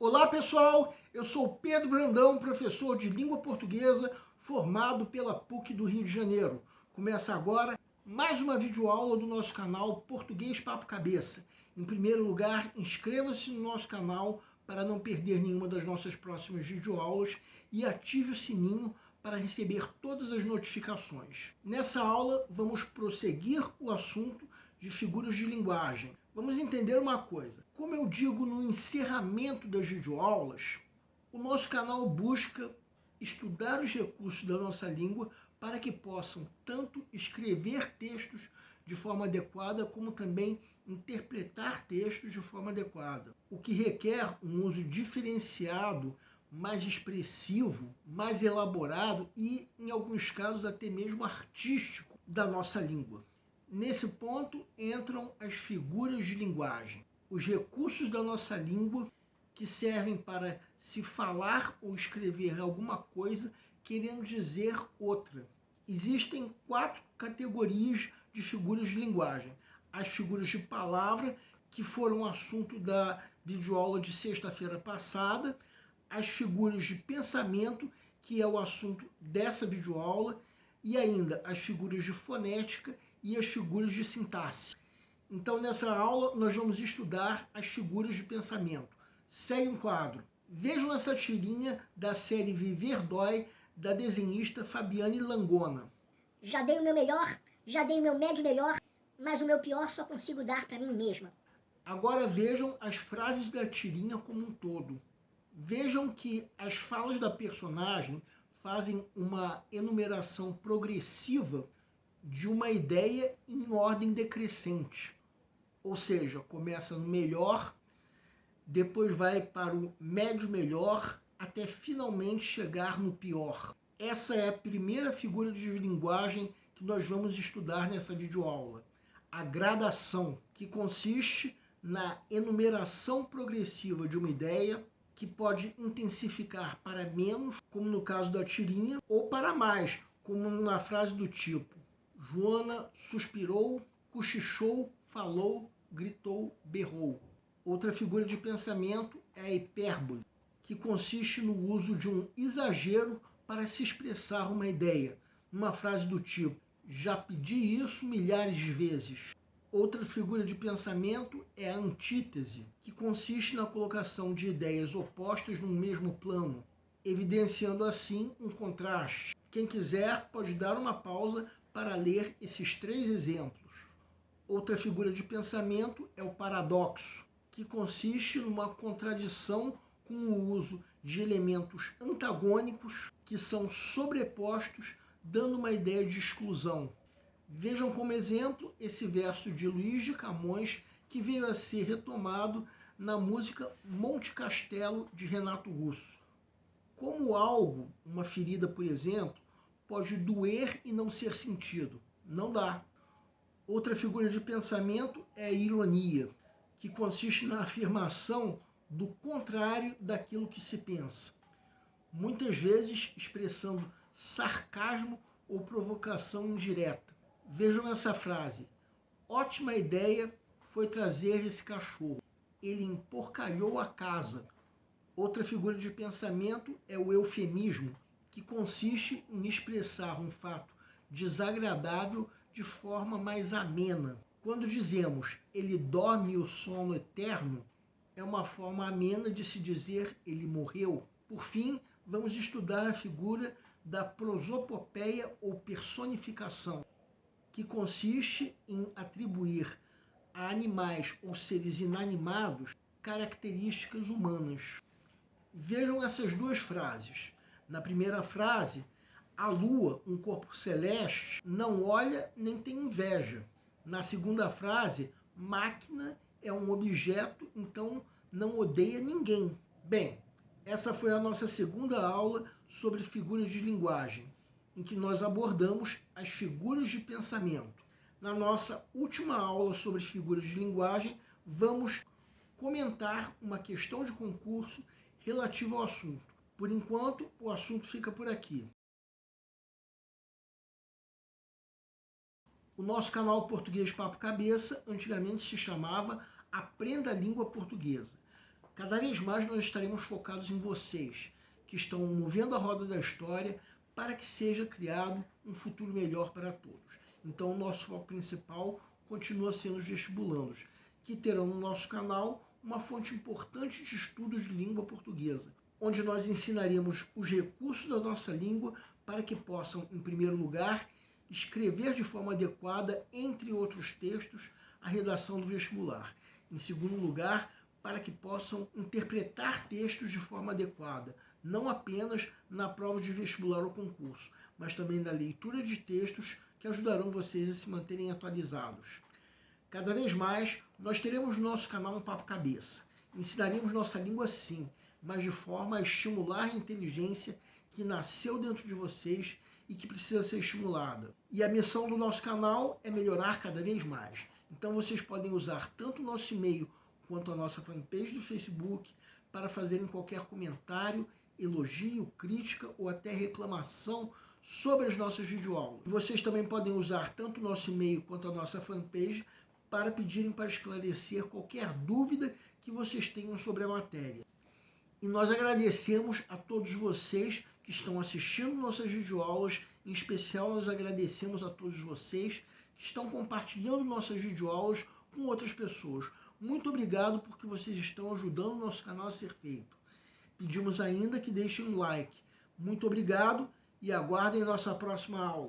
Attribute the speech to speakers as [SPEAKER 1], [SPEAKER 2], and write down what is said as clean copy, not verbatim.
[SPEAKER 1] Olá pessoal, eu sou Pedro Brandão, professor de língua portuguesa formado pela PUC do Rio de Janeiro. Começa agora mais uma videoaula do nosso canal Português Papo Cabeça. Em primeiro lugar, inscreva-se no nosso canal para não perder nenhuma das nossas próximas videoaulas e ative o sininho para receber todas as notificações. Nessa aula, vamos prosseguir o assunto de figuras de linguagem. Vamos entender uma coisa. Como eu digo no encerramento das videoaulas, o nosso canal busca estudar os recursos da nossa língua para que possam tanto escrever textos de forma adequada, como também interpretar textos de forma adequada, o que requer um uso diferenciado, mais expressivo, mais elaborado e, em alguns casos, até mesmo artístico da nossa língua. Nesse ponto entram as figuras de linguagem, os recursos da nossa língua que servem para se falar ou escrever alguma coisa querendo dizer outra. Existem 4 categorias de figuras de linguagem. As figuras de palavra, que foram assunto da videoaula de sexta-feira passada, as figuras de pensamento, que é o assunto dessa videoaula, e ainda as figuras de fonética e as figuras de sintaxe. Então, nessa aula, nós vamos estudar as figuras de pensamento. Segue um quadro. Vejam essa tirinha da série Viver Dói, da desenhista Fabiane Langona.
[SPEAKER 2] Já dei o meu melhor, já dei o meu médio melhor, mas o meu pior só consigo dar para mim mesma.
[SPEAKER 1] Agora vejam as frases da tirinha como um todo. Vejam que as falas da personagem fazem uma enumeração progressiva de uma ideia em ordem decrescente. Ou seja, começa no melhor, depois vai para o médio melhor, até finalmente chegar no pior. Essa é a primeira figura de linguagem que nós vamos estudar nessa videoaula. A gradação, que consiste na enumeração progressiva de uma ideia, que pode intensificar para menos, como no caso da tirinha, ou para mais, como na frase do tipo: Joana suspirou, cochichou, falou, gritou, berrou. Outra figura de pensamento é a hipérbole, que consiste no uso de um exagero para se expressar uma ideia, numa frase do tipo: já pedi isso milhares de vezes. Outra figura de pensamento é a antítese, que consiste na colocação de ideias opostas no mesmo plano, evidenciando assim um contraste. Quem quiser pode dar uma pausa para ler esses 3 exemplos. Outra figura de pensamento é o paradoxo, que consiste numa contradição com o uso de elementos antagônicos que são sobrepostos, dando uma ideia de exclusão. Vejam como exemplo esse verso de Luís de Camões, que veio a ser retomado na música Monte Castelo, de Renato Russo. Como algo, uma ferida, por exemplo, pode doer e não ser sentido? Não dá. Outra figura de pensamento é a ironia, que consiste na afirmação do contrário daquilo que se pensa, muitas vezes expressando sarcasmo ou provocação indireta. Vejam essa frase: ótima ideia foi trazer esse cachorro, ele emporcalhou a casa. Outra figura de pensamento é o eufemismo, que consiste em expressar um fato desagradável de forma mais amena. Quando dizemos ele dorme o sono eterno, é uma forma amena de se dizer ele morreu. Por fim, vamos estudar a figura da prosopopeia ou personificação, que consiste em atribuir a animais ou seres inanimados características humanas. Vejam essas 2 frases. Na primeira frase, a lua, um corpo celeste, não olha nem tem inveja. Na segunda frase, máquina é um objeto, então não odeia ninguém. Bem, essa foi a nossa segunda aula sobre figuras de linguagem, em que nós abordamos as figuras de pensamento. Na nossa última aula sobre figuras de linguagem, vamos comentar uma questão de concurso relativa ao assunto. Por enquanto, o assunto fica por aqui. O nosso canal Português Papo Cabeça antigamente se chamava Aprenda a Língua Portuguesa. Cada vez mais nós estaremos focados em vocês, que estão movendo a roda da história para que seja criado um futuro melhor para todos. Então, o nosso foco principal continua sendo os vestibulandos, que terão no nosso canal uma fonte importante de estudos de língua portuguesa, onde nós ensinaremos os recursos da nossa língua para que possam, em primeiro lugar, escrever de forma adequada, entre outros textos, a redação do vestibular. Em segundo lugar, para que possam interpretar textos de forma adequada, não apenas na prova de vestibular ou concurso, mas também na leitura de textos que ajudarão vocês a se manterem atualizados. Cada vez mais, nós teremos no nosso canal um Papo Cabeça. Ensinaremos nossa língua sim, mas de forma a estimular a inteligência que nasceu dentro de vocês e que precisa ser estimulada. E a missão do nosso canal é melhorar cada vez mais. Então vocês podem usar tanto o nosso e-mail quanto a nossa fanpage do Facebook para fazerem qualquer comentário, elogio, crítica ou até reclamação sobre as nossas videoaulas. Vocês também podem usar tanto o nosso e-mail quanto a nossa fanpage para pedirem para esclarecer qualquer dúvida que vocês tenham sobre a matéria. E nós agradecemos a todos vocês que estão assistindo nossas videoaulas, em especial nós agradecemos a todos vocês que estão compartilhando nossas videoaulas com outras pessoas. Muito obrigado porque vocês estão ajudando o nosso canal a ser feito. Pedimos ainda que deixem um like. Muito obrigado e aguardem nossa próxima aula.